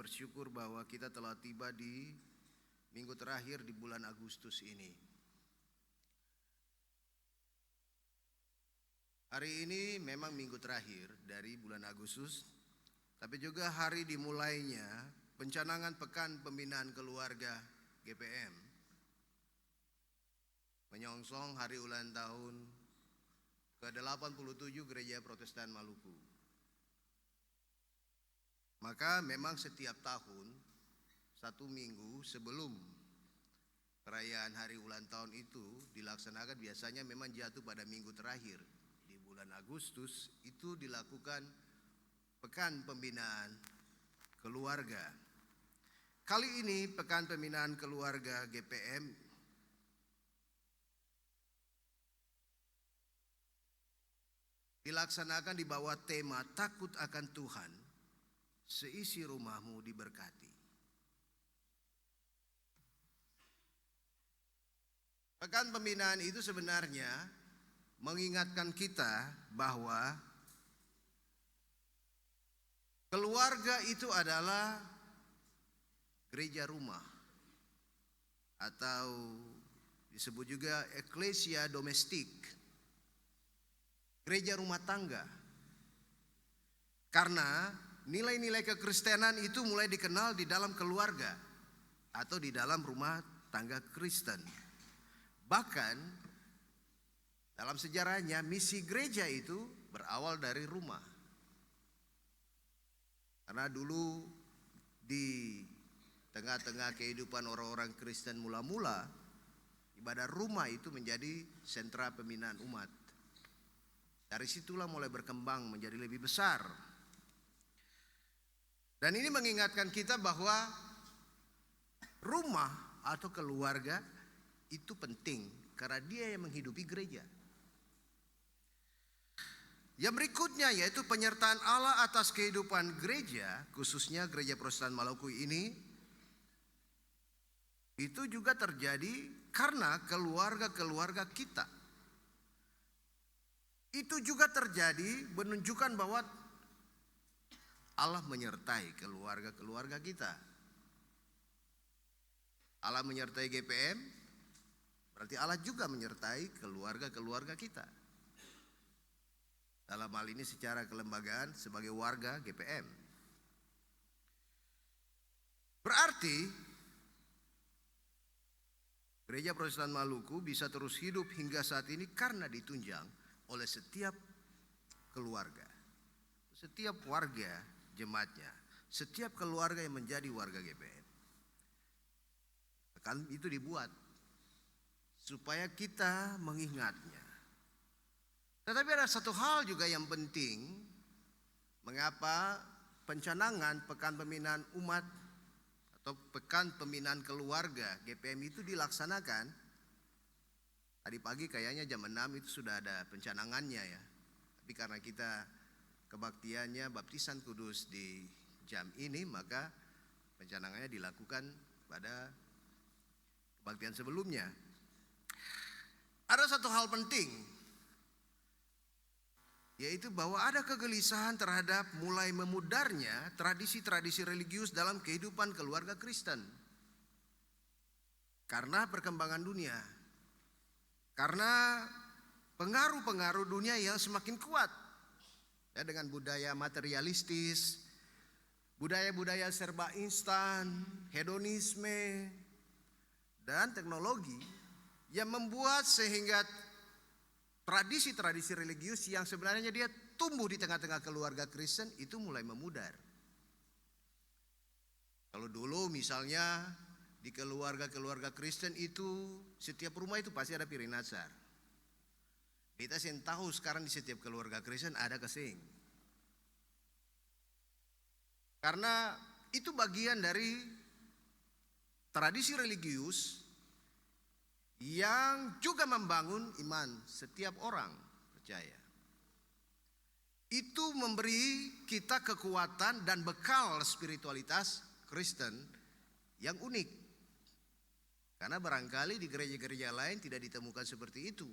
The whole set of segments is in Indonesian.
bersyukur bahwa kita telah tiba di minggu terakhir di bulan Agustus ini. Hari ini memang minggu terakhir dari bulan Agustus, tapi juga hari dimulainya pencanangan Pekan Pembinaan Keluarga GPM, menyongsong hari ulang tahun ke-87 Gereja Protestan Maluku. Maka memang setiap tahun, satu minggu sebelum perayaan hari ulang tahun itu dilaksanakan, biasanya memang jatuh pada minggu terakhir di bulan Agustus, itu dilakukan Pekan Pembinaan Keluarga. Kali ini Pekan Pembinaan Keluarga GPM dilaksanakan di bawah tema Takut akan Tuhan, seisi rumahmu diberkati. Pekan pembinaan itu sebenarnya mengingatkan kita bahwa keluarga itu adalah gereja rumah, atau disebut juga eklesia domestik, gereja rumah tangga. Karena nilai-nilai kekristenan itu mulai dikenal di dalam keluarga atau di dalam rumah tangga Kristen. Bahkan dalam sejarahnya misi gereja itu berawal dari rumah. Karena dulu di tengah-tengah kehidupan orang-orang Kristen mula-mula, ibadah rumah itu menjadi sentra pembinaan umat. Dari situlah mulai berkembang menjadi lebih besar. Dan ini mengingatkan kita bahwa rumah atau keluarga itu penting karena dia yang menghidupi gereja. Yang berikutnya yaitu penyertaan Allah atas kehidupan gereja, khususnya Gereja Protestan Maluku ini, itu juga terjadi karena keluarga-keluarga kita. Itu juga terjadi menunjukkan bahwa Allah menyertai keluarga-keluarga kita. Allah menyertai GPM, berarti Allah juga menyertai keluarga-keluarga kita. Dalam hal ini secara kelembagaan sebagai warga GPM. Berarti Gereja Protestan Maluku bisa terus hidup hingga saat ini karena ditunjang oleh setiap keluarga, setiap warga jemaatnya, setiap keluarga yang menjadi warga GPM. Kan itu dibuat supaya kita mengingatnya. Tetapi ada satu hal juga yang penting, mengapa pencanangan Pekan Pembinaan Umat atau Pekan Pembinaan Keluarga GPM itu dilaksanakan. Tadi pagi kayaknya jam 6 itu sudah ada pencanangannya ya. Tapi karena kita kebaktiannya baptisan kudus di jam ini, maka pencanangannya dilakukan pada kebaktian sebelumnya. Ada satu hal penting, yaitu bahwa ada kegelisahan terhadap mulai memudarnya tradisi-tradisi religius dalam kehidupan keluarga Kristen. Karena perkembangan dunia, karena pengaruh-pengaruh dunia yang semakin kuat. Ya, dengan budaya materialistis, budaya-budaya serba instan, hedonisme, dan teknologi yang membuat sehingga tradisi-tradisi religius yang sebenarnya dia tumbuh di tengah-tengah keluarga Kristen itu mulai memudar. Kalau dulu misalnya di keluarga-keluarga Kristen itu setiap rumah itu pasti ada piring nazar. Kita yang tahu sekarang di setiap keluarga Kristen ada kesing. Karena itu bagian dari tradisi religius yang juga membangun iman setiap orang percaya. Itu memberi kita kekuatan dan bekal spiritualitas Kristen yang unik. Karena barangkali di gereja-gereja lain tidak ditemukan seperti itu.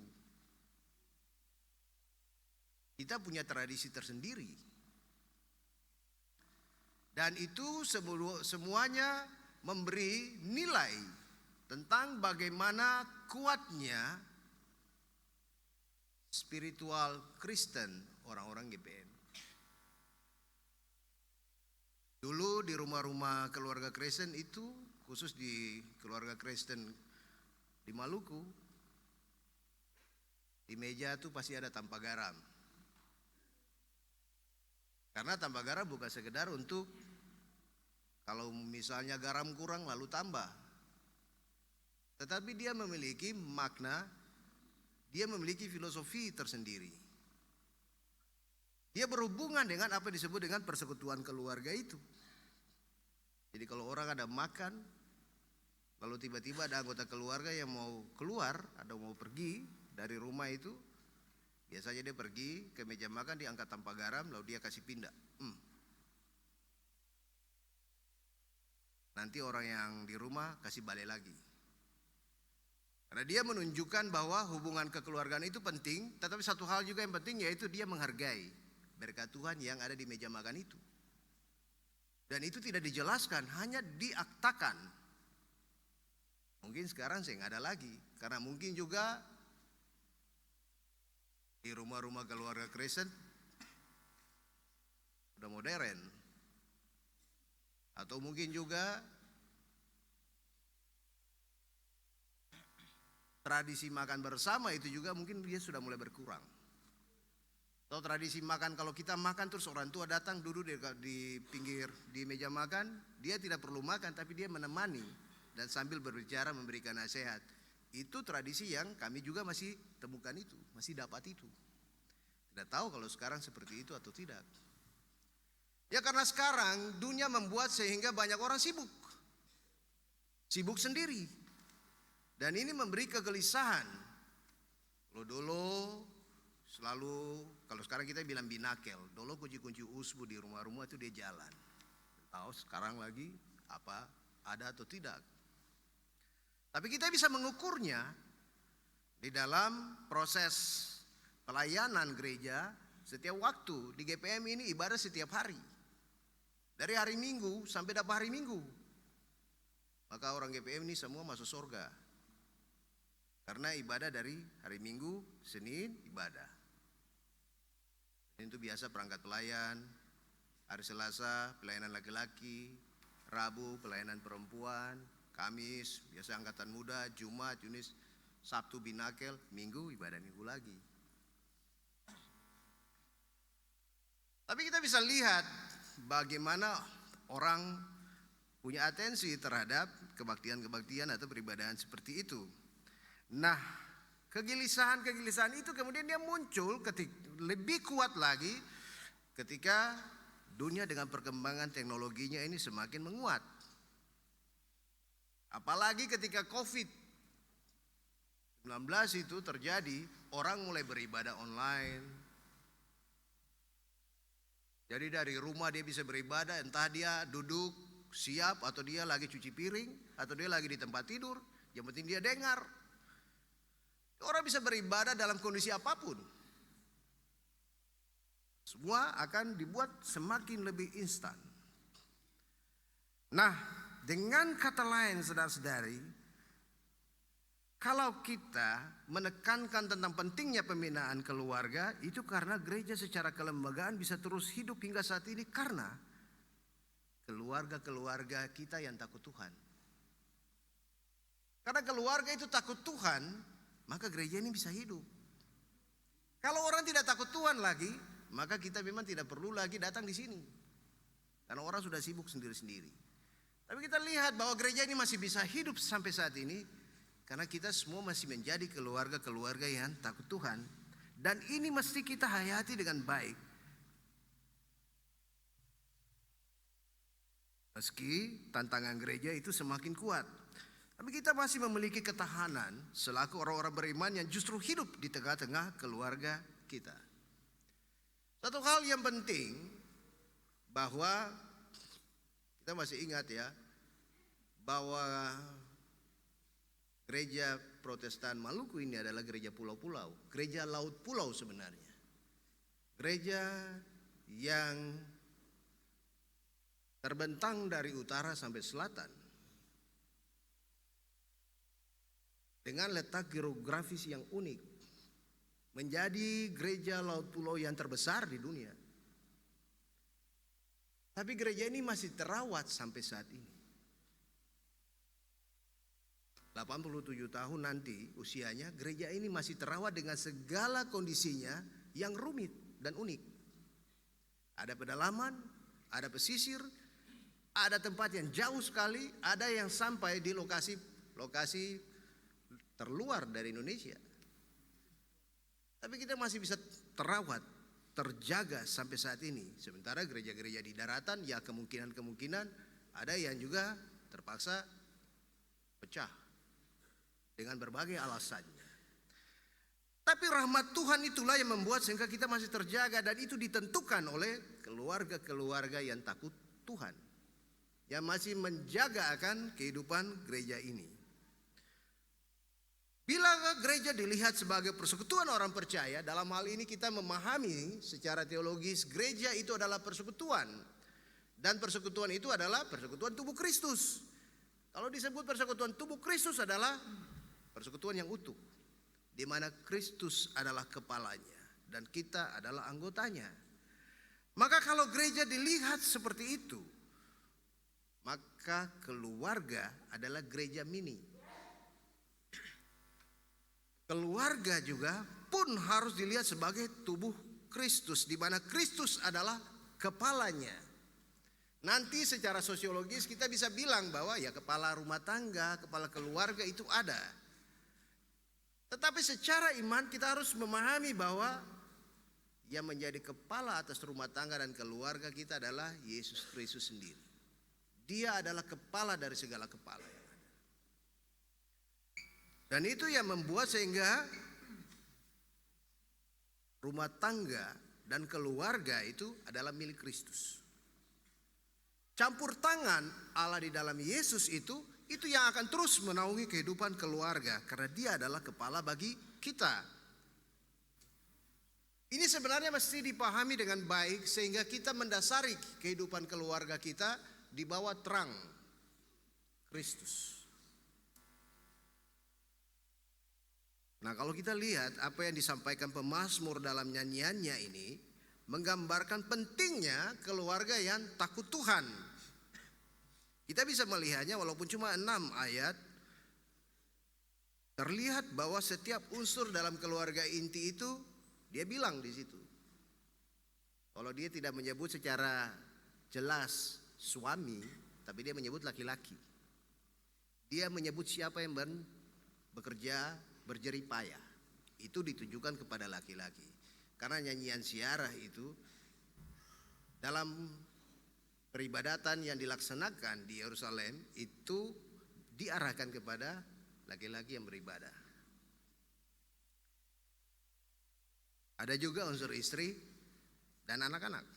Kita punya tradisi tersendiri. Dan itu semuanya memberi nilai tentang bagaimana kuatnya spiritual Kristen orang-orang GPM. Dulu di rumah-rumah keluarga Kristen itu, khusus di keluarga Kristen di Maluku, di meja itu pasti ada tanpa garam. Karena tanpa garam bukan sekedar untuk kalau misalnya garam kurang lalu tambah. Tetapi dia memiliki makna, dia memiliki filosofi tersendiri. Dia berhubungan dengan apa disebut dengan persekutuan keluarga itu. Jadi kalau orang ada makan, lalu tiba-tiba ada anggota keluarga yang mau keluar atau mau pergi dari rumah itu, biasanya dia pergi ke meja makan, dia angkat tanpa garam, lalu dia kasih pindah. Nanti orang yang di rumah kasih balik lagi. Karena dia menunjukkan bahwa hubungan kekeluargaan itu penting, tetapi satu hal juga yang penting yaitu dia menghargai berkat Tuhan yang ada di meja makan itu. Dan itu tidak dijelaskan, hanya diaktakan. Mungkin sekarang saya nggak ada lagi, karena mungkin juga di rumah-rumah keluarga Kristen udah modern. Atau mungkin juga tradisi makan bersama itu juga mungkin dia sudah mulai berkurang. Atau tradisi makan, kalau kita makan terus orang tua datang duduk di pinggir di meja makan, dia tidak perlu makan tapi dia menemani dan sambil berbicara memberikan nasihat. Itu tradisi yang kami juga masih temukan itu, masih dapat itu. Tidak tahu kalau sekarang seperti itu atau tidak. Ya karena sekarang dunia membuat sehingga banyak orang sibuk. Sibuk sendiri. Dan ini memberi kegelisahan. Dulu selalu, kalau sekarang kita bilang binakel, dulu kunci-kunci usbu di rumah-rumah itu dia jalan. Tahu sekarang lagi apa ada atau tidak. Tapi kita bisa mengukurnya di dalam proses pelayanan gereja setiap waktu. Di GPM ini ibadah setiap hari. Dari hari Minggu sampai dapat hari Minggu. Maka orang GPM ini semua masuk surga. Karena ibadah dari hari Minggu, Senin ibadah. Itu biasa perangkat pelayan, hari Selasa pelayanan laki-laki, Rabu pelayanan perempuan, Kamis biasa angkatan muda, Jumat, Yunis, Sabtu binakel, Minggu ibadah Minggu lagi. Tapi kita bisa lihat bagaimana orang punya atensi terhadap kebaktian-kebaktian atau peribadahan seperti itu. Nah, kegelisahan-kegelisahan itu kemudian dia muncul lebih kuat lagi ketika dunia dengan perkembangan teknologinya ini semakin menguat. Apalagi ketika COVID-19 itu terjadi, orang mulai beribadah online. Jadi dari rumah dia bisa beribadah, entah dia duduk siap atau dia lagi cuci piring atau dia lagi di tempat tidur, yang penting dia dengar. Orang bisa beribadah dalam kondisi apapun. Semua akan dibuat semakin lebih instan. Nah, dengan kata lain saudara-saudari, kalau kita menekankan tentang pentingnya pembinaan keluarga, itu karena gereja secara kelembagaan bisa terus hidup hingga saat ini karena keluarga-keluarga kita yang takut Tuhan. Karena keluarga itu takut Tuhan, maka gereja ini bisa hidup. Kalau orang tidak takut Tuhan lagi, maka kita memang tidak perlu lagi datang di sini. Karena orang sudah sibuk sendiri-sendiri. Tapi kita lihat bahwa gereja ini masih bisa hidup sampai saat ini karena kita semua masih menjadi keluarga-keluarga yang takut Tuhan. Dan ini mesti kita hayati dengan baik. Meski tantangan gereja itu semakin kuat, tapi kita masih memiliki ketahanan selaku orang-orang beriman yang justru hidup di tengah-tengah keluarga kita. Satu hal yang penting bahwa kita masih ingat ya, bahwa gereja Protestan Maluku ini adalah gereja pulau-pulau, gereja laut pulau sebenarnya. Gereja yang terbentang dari utara sampai selatan, dengan letak geografis yang unik, menjadi gereja Laut Pulau yang terbesar di dunia. Tapi gereja ini masih terawat sampai saat ini. 87 tahun nanti usianya, gereja ini masih terawat dengan segala kondisinya yang rumit dan unik. Ada pedalaman, ada pesisir, ada tempat yang jauh sekali, ada yang sampai di lokasi terluar dari Indonesia. Tapi kita masih bisa terawat, terjaga sampai saat ini. Sementara gereja-gereja di daratan ya kemungkinan ada yang juga terpaksa pecah dengan berbagai alasannya. Tapi rahmat Tuhan itulah yang membuat sehingga kita masih terjaga, dan itu ditentukan oleh keluarga-keluarga yang takut Tuhan, yang masih menjaga akan kehidupan gereja ini. Bila gereja dilihat sebagai persekutuan orang percaya, dalam hal ini kita memahami secara teologis gereja itu adalah persekutuan. Dan persekutuan itu adalah persekutuan tubuh Kristus. Kalau disebut persekutuan tubuh Kristus adalah persekutuan yang utuh, di mana Kristus adalah kepalanya dan kita adalah anggotanya. Maka kalau gereja dilihat seperti itu, maka keluarga adalah gereja mini. Keluarga juga pun harus dilihat sebagai tubuh Kristus, di mana Kristus adalah kepalanya. Nanti secara sosiologis kita bisa bilang bahwa ya kepala rumah tangga, kepala keluarga itu ada. Tetapi secara iman kita harus memahami bahwa yang menjadi kepala atas rumah tangga dan keluarga kita adalah Yesus Kristus sendiri. Dia adalah kepala dari segala kepala. Dan itu yang membuat sehingga rumah tangga dan keluarga itu adalah milik Kristus. Campur tangan Allah di dalam Yesus itu yang akan terus menaungi kehidupan keluarga, karena dia adalah kepala bagi kita. Ini sebenarnya mesti dipahami dengan baik sehingga kita mendasari kehidupan keluarga kita di bawah terang Kristus. Nah, kalau kita lihat apa yang disampaikan pemazmur dalam nyanyiannya ini menggambarkan pentingnya keluarga yang takut Tuhan. Kita bisa melihatnya walaupun cuma 6 ayat, terlihat bahwa setiap unsur dalam keluarga inti itu dia bilang di situ. Kalau dia tidak menyebut secara jelas suami, tapi dia menyebut laki-laki. Dia menyebut siapa yang bekerja berjerih payah, itu ditujukan kepada laki-laki. Karena nyanyian siarah itu dalam peribadatan yang dilaksanakan di Yerusalem itu diarahkan kepada laki-laki yang beribadah. Ada juga unsur istri dan anak-anak.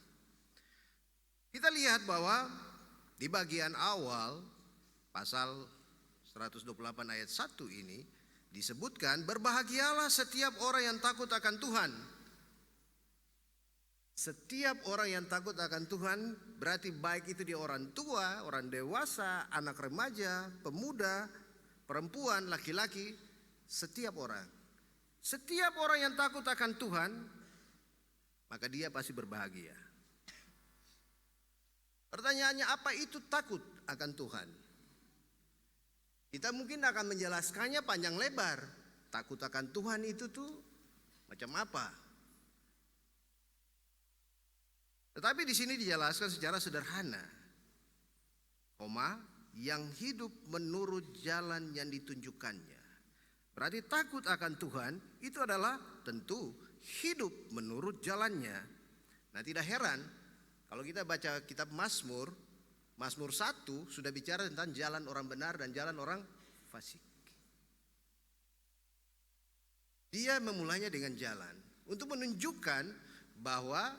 Kita lihat bahwa di bagian awal pasal 128 ayat 1 ini disebutkan, berbahagialah setiap orang yang takut akan Tuhan. Setiap orang yang takut akan Tuhan berarti baik itu dia orang tua, orang dewasa, anak remaja, pemuda, perempuan, laki-laki, setiap orang. Setiap orang yang takut akan Tuhan, maka dia pasti berbahagia. Pertanyaannya, apa itu takut akan Tuhan? Kita mungkin akan menjelaskannya panjang lebar. Takut akan Tuhan itu tuh macam apa? Tetapi di sini dijelaskan secara sederhana. Yang hidup menurut jalan yang ditunjukkannya. Berarti takut akan Tuhan itu adalah tentu hidup menurut jalannya. Nah, tidak heran kalau kita baca kitab Mazmur 1 sudah bicara tentang jalan orang benar dan jalan orang fasik. Dia memulainya dengan jalan untuk menunjukkan bahwa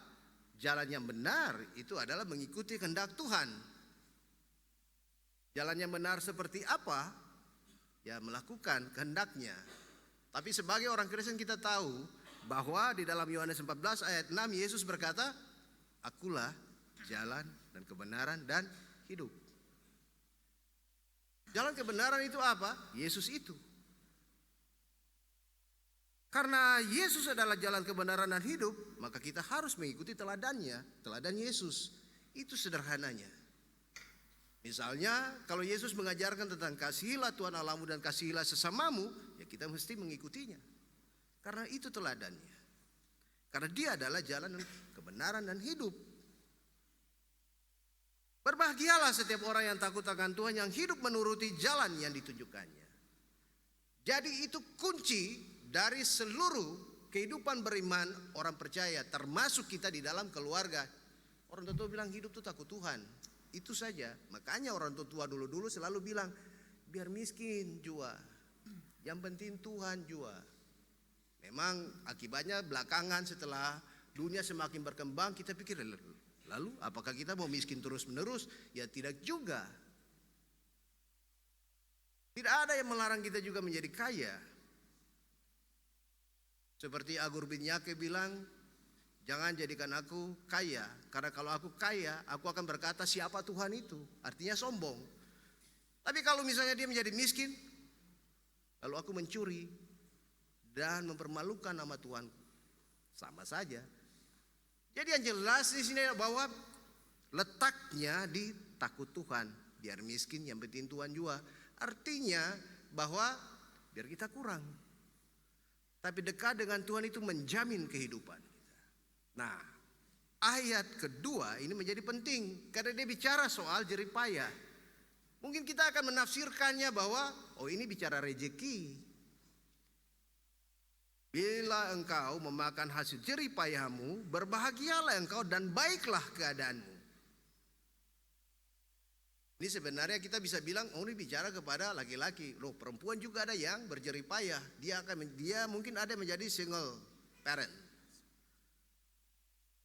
jalan yang benar itu adalah mengikuti kehendak Tuhan. Jalan yang benar seperti apa? Ya, melakukan kehendaknya. Tapi sebagai orang Kristen kita tahu bahwa di dalam Yohanes 14 ayat 6 Yesus berkata, "Akulah jalan, dan kebenaran dan hidup. Jalan kebenaran itu apa? Yesus itu. Karena Yesus adalah jalan kebenaran dan hidup, maka kita harus mengikuti teladannya, teladan Yesus. Itu sederhananya. Misalnya kalau Yesus mengajarkan tentang kasihilah Tuhan Allahmu dan kasihilah sesamamu, ya kita mesti mengikutinya. Karena itu teladannya. Karena dia adalah jalan kebenaran dan hidup. Berbahagialah setiap orang yang takut akan Tuhan, yang hidup menuruti jalan yang ditunjukkannya. Jadi itu kunci dari seluruh kehidupan beriman orang percaya, termasuk kita di dalam keluarga. Orang tua bilang hidup itu takut Tuhan. Itu saja. Makanya orang tua dulu-dulu selalu bilang, biar miskin jua, yang penting Tuhan jua. Memang akibatnya belakangan setelah dunia semakin berkembang, kita pikir lalu apakah kita mau miskin terus menerus? Ya tidak juga. Tidak ada yang melarang kita juga menjadi kaya. Seperti Agur bin Yake bilang, jangan jadikan aku kaya, karena kalau aku kaya, aku akan berkata siapa Tuhan itu. Artinya sombong. Tapi kalau misalnya dia menjadi miskin, lalu aku mencuri dan mempermalukan nama Tuhanku, sama saja. Jadi yang jelas di sini bahwa letaknya di takut Tuhan. Biar miskin yang penting Tuhan jua. Artinya bahwa biar kita kurang, tapi dekat dengan Tuhan itu menjamin kehidupan. Nah, ayat kedua ini menjadi penting karena dia bicara soal jerih payah. Mungkin kita akan menafsirkannya bahwa ini bicara rejeki. Bila engkau memakan hasil jerih payahmu, berbahagialah engkau dan baiklah keadaanmu. Ini sebenarnya kita bisa bilang, ini bicara kepada laki-laki. Loh, perempuan juga ada yang berjerih payah. Dia mungkin ada menjadi single parent.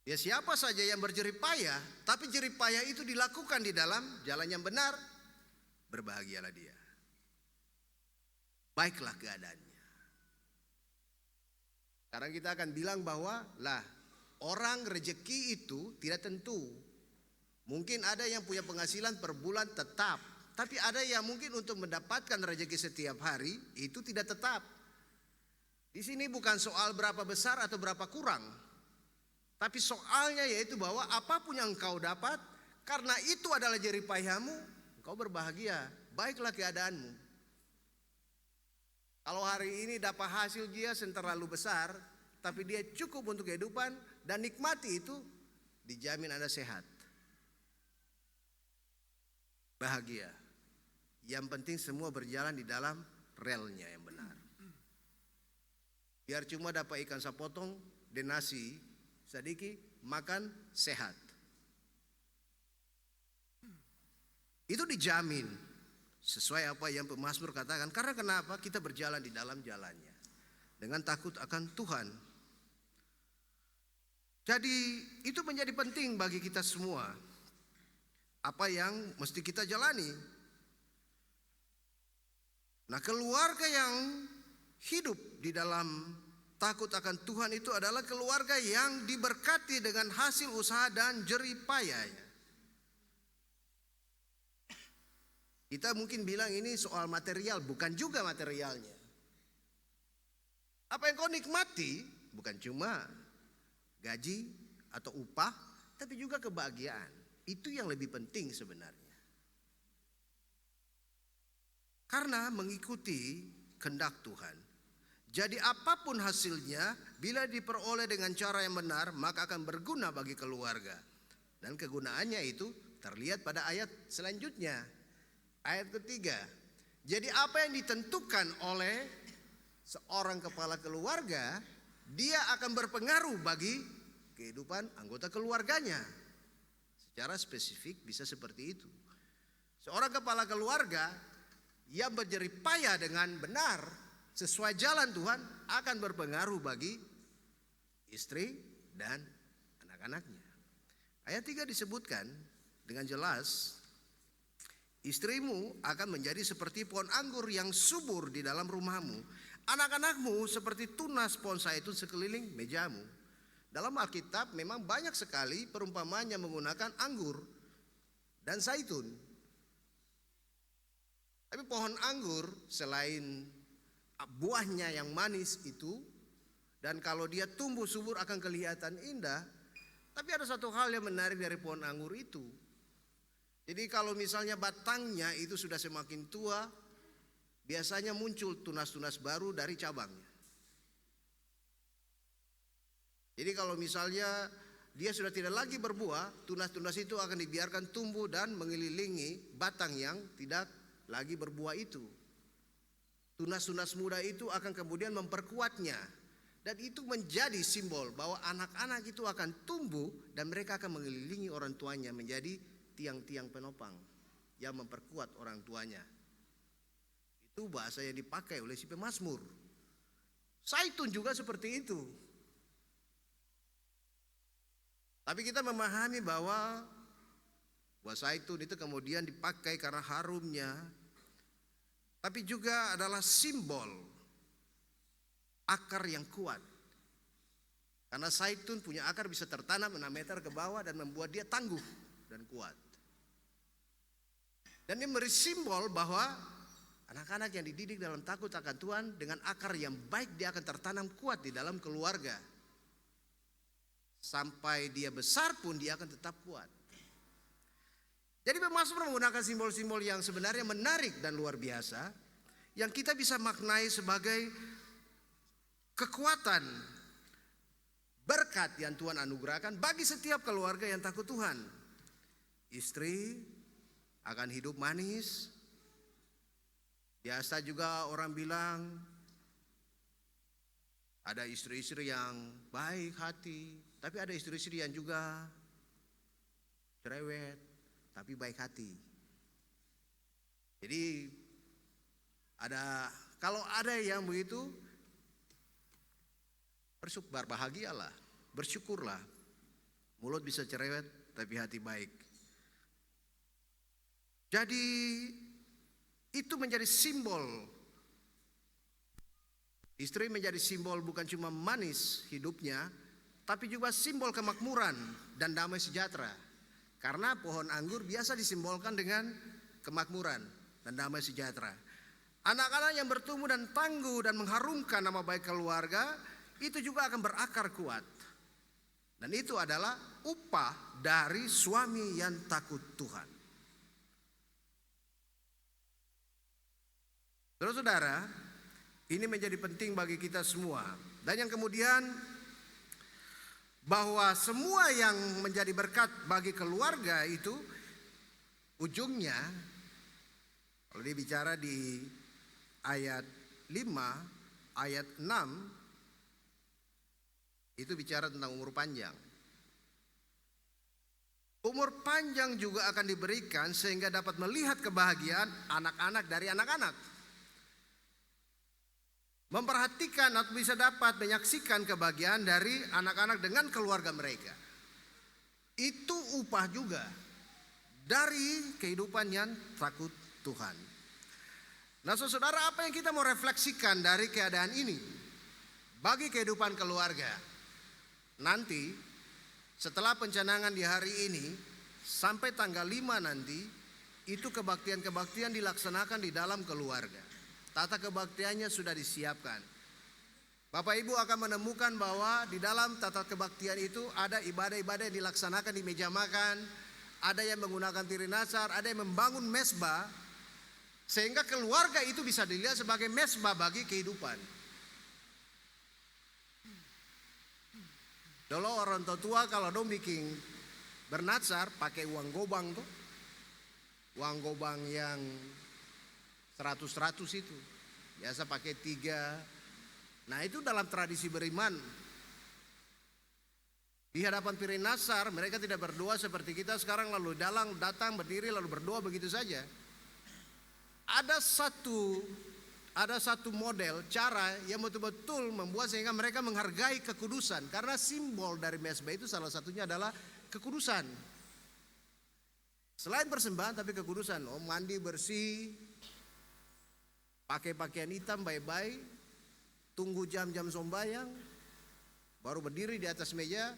Ya siapa saja yang berjerih payah, tapi jerih payah itu dilakukan di dalam jalan yang benar, berbahagialah dia. Baiklah keadaannya. Sekarang kita akan bilang bahwa orang rezeki itu tidak tentu. Mungkin ada yang punya penghasilan per bulan tetap, tapi ada yang mungkin untuk mendapatkan rezeki setiap hari itu tidak tetap. Di sini bukan soal berapa besar atau berapa kurang, tapi soalnya yaitu bahwa apapun yang engkau dapat, karena itu adalah jerih payahmu, engkau berbahagia, baiklah keadaanmu. Kalau hari ini dapat hasil dia terlalu besar, tapi dia cukup untuk kehidupan dan nikmati itu, dijamin Anda sehat. Bahagia. Yang penting semua berjalan di dalam relnya yang benar. Biar cuma dapat ikan sapotong dan nasi sedikit, makan sehat. Itu dijamin. Sesuai apa yang pemazmur katakan. Karena kenapa? Kita berjalan di dalam jalannya dengan takut akan Tuhan. Jadi itu menjadi penting bagi kita semua. Apa yang mesti kita jalani. Nah, keluarga yang hidup di dalam takut akan Tuhan itu adalah keluarga yang diberkati dengan hasil usaha dan jerih payahnya. Kita mungkin bilang ini soal material, bukan juga materialnya. Apa yang kau nikmati bukan cuma gaji atau upah, tapi juga kebahagiaan. Itu yang lebih penting sebenarnya. Karena mengikuti kehendak Tuhan. Jadi apapun hasilnya, bila diperoleh dengan cara yang benar, maka akan berguna bagi keluarga. Dan kegunaannya itu terlihat pada ayat selanjutnya. Ayat ketiga, jadi apa yang ditentukan oleh seorang kepala keluarga, dia akan berpengaruh bagi kehidupan anggota keluarganya. Secara spesifik bisa seperti itu. Seorang kepala keluarga yang berjerih payah dengan benar sesuai jalan Tuhan akan berpengaruh bagi istri dan anak-anaknya. Ayat 3 disebutkan dengan jelas, istrimu akan menjadi seperti pohon anggur yang subur di dalam rumahmu. Anak-anakmu seperti tunas pohon zaitun sekeliling mejamu. Dalam Alkitab memang banyak sekali perumpamaan yang menggunakan anggur. dan zaitun. Tapi pohon anggur selain buahnya yang manis itu, dan kalau dia tumbuh subur akan kelihatan indah, tapi ada satu hal yang menarik dari pohon anggur itu. Jadi kalau misalnya batangnya itu sudah semakin tua, biasanya muncul tunas-tunas baru dari cabangnya. Jadi kalau misalnya dia sudah tidak lagi berbuah, tunas-tunas itu akan dibiarkan tumbuh dan mengelilingi batang yang tidak lagi berbuah itu. Tunas-tunas muda itu akan kemudian memperkuatnya. Dan itu menjadi simbol bahwa anak-anak itu akan tumbuh dan mereka akan mengelilingi orang tuanya menjadi tiang-tiang penopang yang memperkuat orang tuanya. Itu bahasa yang dipakai oleh si pemazmur. Zaitun juga seperti itu. Tapi kita memahami bahwa buah zaitun itu kemudian dipakai karena harumnya, tapi juga adalah simbol akar yang kuat. Karena zaitun punya akar bisa tertanam 6 meter ke bawah dan membuat dia tangguh dan kuat. Dan ini memberi simbol bahwa anak-anak yang dididik dalam takut akan Tuhan dengan akar yang baik, dia akan tertanam kuat di dalam keluarga. Sampai dia besar pun dia akan tetap kuat. Jadi pemazmur menggunakan simbol-simbol yang sebenarnya menarik dan luar biasa, yang kita bisa maknai sebagai kekuatan, berkat yang Tuhan anugerahkan bagi setiap keluarga yang takut Tuhan. Istri akan hidup manis. Biasa juga orang bilang ada istri-istri yang baik hati, tapi ada istri-istri yang juga cerewet tapi baik hati. Jadi kalau ada yang begitu, berbahagialah, bersyukurlah. Mulut bisa cerewet tapi hati baik. Jadi itu menjadi simbol. Istri menjadi simbol bukan cuma manis hidupnya, tapi juga simbol kemakmuran dan damai sejahtera. Karena pohon anggur biasa disimbolkan dengan kemakmuran dan damai sejahtera. Anak-anak yang bertumbuh dan tangguh dan mengharumkan nama baik keluarga, itu juga akan berakar kuat. Dan itu adalah upah dari suami yang takut Tuhan. Saudara-saudara, ini menjadi penting bagi kita semua. Dan yang kemudian, bahwa semua yang menjadi berkat bagi keluarga itu ujungnya, kalau dia bicara di ayat 5, ayat 6, itu bicara tentang umur panjang. Umur panjang juga akan diberikan sehingga dapat melihat kebahagiaan anak-anak dari anak-anak. Memperhatikan atau bisa dapat menyaksikan kebahagiaan dari anak-anak dengan keluarga mereka. Itu upah juga dari kehidupan yang takut Tuhan. Nah saudara, apa yang kita mau refleksikan dari keadaan ini bagi kehidupan keluarga? Nanti setelah pencanangan di hari ini sampai tanggal 5 nanti, itu kebaktian-kebaktian dilaksanakan di dalam keluarga. Tata kebaktiannya sudah disiapkan. Bapak Ibu akan menemukan bahwa di dalam tata kebaktian itu ada ibadah-ibadah yang dilaksanakan di meja makan, ada yang menggunakan tirinasar, ada yang membangun mesbah, sehingga keluarga itu bisa dilihat sebagai mesbah bagi kehidupan. Dulu orang tua kalau dong bikin bernatsar pakai uang gobang tuh, uang gobang yang 100 itu, biasa pakai 3. Nah itu dalam tradisi beriman. Di hadapan piring nasar mereka tidak berdoa seperti kita sekarang lalu datang berdiri lalu berdoa begitu saja. Ada satu model cara yang betul-betul membuat sehingga mereka menghargai kekudusan. Karena simbol dari mesbah itu salah satunya adalah kekudusan. Selain persembahan tapi kekudusan. Mandi bersih, pakai pakaian hitam baik-baik, tunggu jam-jam sembahyang, baru berdiri di atas meja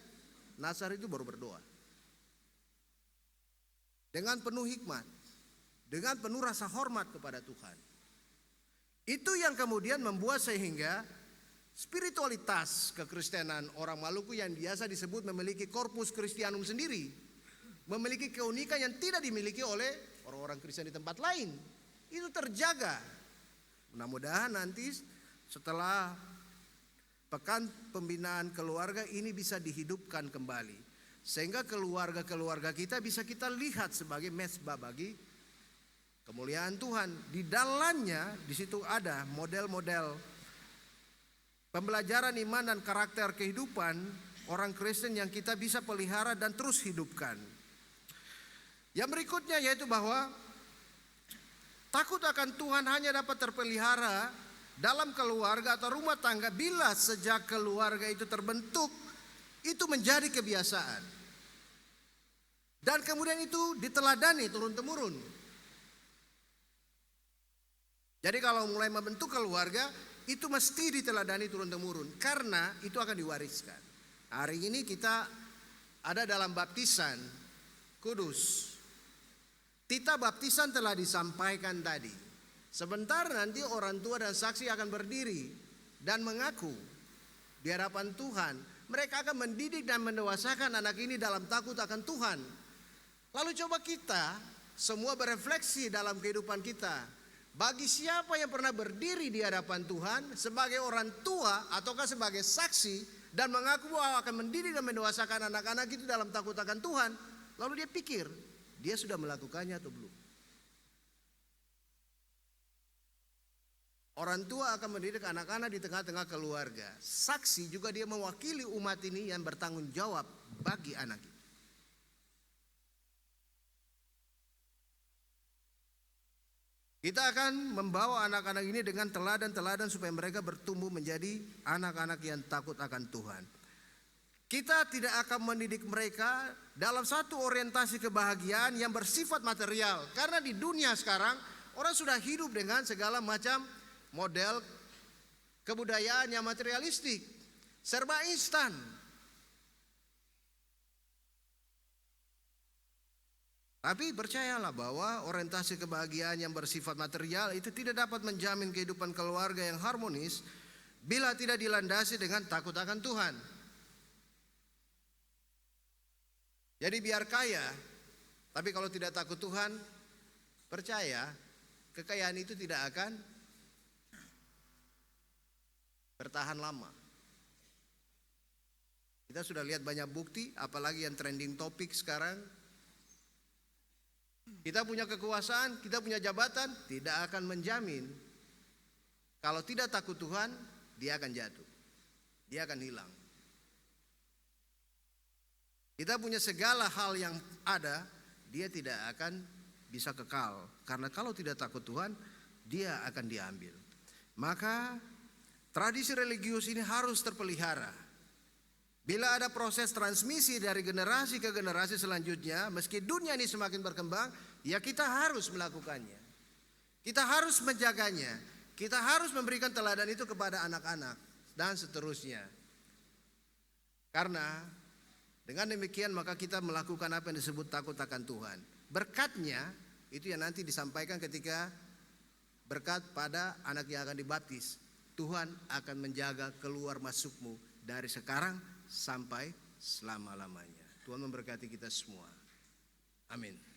nasar itu baru berdoa. dengan penuh hikmat, dengan penuh rasa hormat kepada Tuhan. Itu yang kemudian membuat sehingga spiritualitas kekristenan orang Maluku yang biasa disebut memiliki korpus Kristianum sendiri, memiliki keunikan yang tidak dimiliki oleh orang-orang Kristen di tempat lain. Itu terjaga. Mudah-mudahan nanti setelah pekan pembinaan keluarga ini bisa dihidupkan kembali, sehingga keluarga-keluarga kita bisa kita lihat sebagai mezbah bagi kemuliaan Tuhan. Di dalamnya di situ ada model-model pembelajaran iman dan karakter kehidupan orang Kristen yang kita bisa pelihara dan terus hidupkan. Yang berikutnya yaitu bahwa takut akan Tuhan hanya dapat terpelihara dalam keluarga atau rumah tangga bila sejak keluarga itu terbentuk, itu menjadi kebiasaan. Dan kemudian itu diteladani turun-temurun. Jadi kalau mulai membentuk keluarga, itu mesti diteladani turun-temurun, karena itu akan diwariskan. Hari ini kita ada dalam baptisan kudus. Tita baptisan telah disampaikan tadi. Sebentar nanti orang tua dan saksi akan berdiri dan mengaku di hadapan Tuhan. Mereka akan mendidik dan mendewasakan anak ini dalam takut akan Tuhan. Lalu coba kita semua berefleksi dalam kehidupan kita. Bagi siapa yang pernah berdiri di hadapan Tuhan sebagai orang tua ataukah sebagai saksi dan mengaku bahwa akan mendidik dan mendewasakan anak-anak itu dalam takut akan Tuhan, lalu dia pikir dia sudah melakukannya atau belum? Orang tua akan mendidik anak-anak di tengah-tengah keluarga. Saksi juga dia mewakili umat ini yang bertanggung jawab bagi anak itu. Kita akan membawa anak-anak ini dengan teladan-teladan supaya mereka bertumbuh menjadi anak-anak yang takut akan Tuhan. Kita tidak akan mendidik mereka dalam satu orientasi kebahagiaan yang bersifat material. Karena di dunia sekarang orang sudah hidup dengan segala macam model kebudayaan yang materialistik, serba instan. Tapi percayalah bahwa orientasi kebahagiaan yang bersifat material itu tidak dapat menjamin kehidupan keluarga yang harmonis bila tidak dilandasi dengan takut akan Tuhan. Jadi biar kaya, tapi kalau tidak takut Tuhan, percaya kekayaan itu tidak akan bertahan lama. Kita sudah lihat banyak bukti, apalagi yang trending topik sekarang. Kita punya kekuasaan, kita punya jabatan, tidak akan menjamin. Kalau tidak takut Tuhan, dia akan jatuh, dia akan hilang. Kita punya segala hal yang ada, dia tidak akan bisa kekal. Karena kalau tidak takut Tuhan, dia akan diambil. Maka tradisi religius ini harus terpelihara. Bila ada proses transmisi dari generasi ke generasi selanjutnya, meski dunia ini semakin berkembang, ya kita harus melakukannya. Kita harus menjaganya. Kita harus memberikan teladan itu kepada anak-anak dan seterusnya. Karena dengan demikian maka kita melakukan apa yang disebut takut akan Tuhan. Berkatnya itu yang nanti disampaikan ketika berkat pada anak yang akan dibaptis. Tuhan akan menjaga keluar masukmu dari sekarang sampai selama-lamanya. Tuhan memberkati kita semua. Amin.